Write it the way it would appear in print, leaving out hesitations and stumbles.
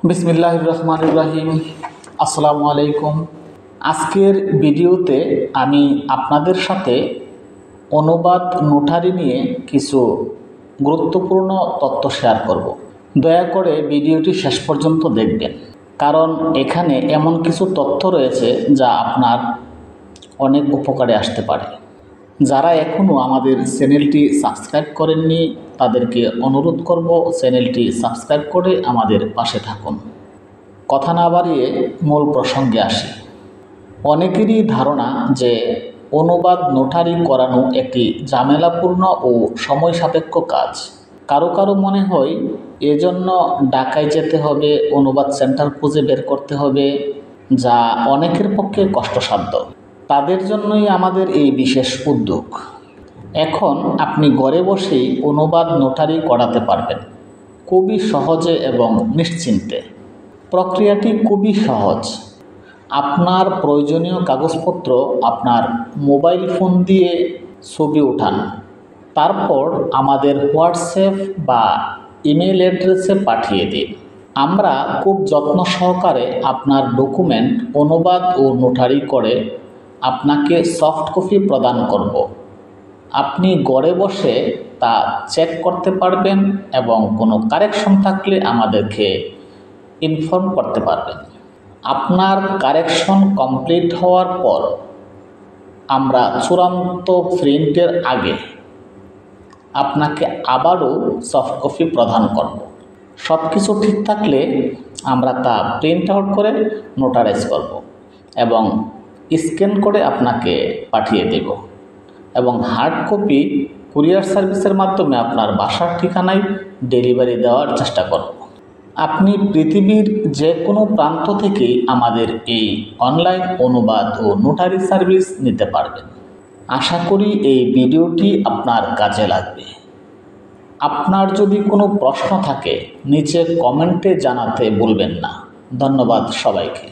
বিসমিল্লাহির রহমানির রহিম। আসসালামু আলাইকুম। আজকের ভিডিওতে আমি আপনাদের সাথে অনুবাদ নোটারি নিয়ে কিছু গুরুত্বপূর্ণ তথ্য শেয়ার করব। দয়া করে ভিডিওটি শেষ পর্যন্ত দেখবেন, কারণ এখানে এমন কিছু তথ্য রয়েছে যা আপনার অনেক উপকারে আসতে পারে। যারা এখনও আমাদের চ্যানেলটি সাবস্ক্রাইব করেননি তাদেরকে অনুরোধ করব চ্যানেলটি সাবস্ক্রাইব করে আমাদের পাশে থাকুন। কথা না বাড়িয়ে মূল প্রসঙ্গে আসি। অনেকেরই ধারণা যে অনুবাদ নোটারি করানো একটি ঝামেলাপূর্ণ ও সময় সাপেক্ষ কাজ। কারো কারো মনে হয় এজন্য ঢাকায় যেতে হবে, অনুবাদ সেন্টার খুঁজে বের করতে হবে, যা অনেকের পক্ষে কষ্টসাধ্য। তাদের জন্যই আমাদের এই বিশেষ উদ্যোগ। এখন আপনি ঘরে বসেই অনুবাদ নোটারি করাতে পারবেন, খুবই সহজে এবং নিশ্চিন্তে। প্রক্রিয়াটি খুবই সহজ। আপনার প্রয়োজনীয় কাগজপত্র আপনার মোবাইল ফোন দিয়ে ছবি উঠান, তারপর আমাদের হোয়াটসঅ্যাপ বা ইমেল অ্যাড্রেসে পাঠিয়ে দিন। আমরা খুব যত্ন সহকারে আপনার ডকুমেন্ট অনুবাদ ও নোটারি করে আপনাকে সফট কপি প্রদান করব। আপনি ঘরে বসে তা চেক করতে পারবেন এবং কোনো কারেকশন থাকলে আমাদেরকে ইনফর্ম করতে পারবেন। আপনার কারেকশন কমপ্লিট হওয়ার পর আমরা চূড়ান্ত প্রিন্টের আগে আপনাকে আবারও সফট কপি প্রদান করব। সব কিছু ঠিক থাকলে আমরা তা প্রিন্ট আউট করে নোটারাইজ করব এবং স্ক্যান করে আপনাকে পাঠিয়ে দেব এবং হার্ড কপি কুরিয়ার সার্ভিসের মাধ্যমে আপনার বাসার ঠিকানায় ডেলিভারি দেওয়ার চেষ্টা করব। আপনি পৃথিবীর যে কোনো প্রান্ত থেকেই আমাদের এই অনলাইন অনুবাদ ও নোটারি সার্ভিস নিতে পারবেন। আশা করি এই ভিডিওটি আপনার কাজে লাগবে। আপনার যদি কোনো প্রশ্ন থাকে নিচে কমেন্টে জানাতে ভুলবেন না। ধন্যবাদ সবাইকে।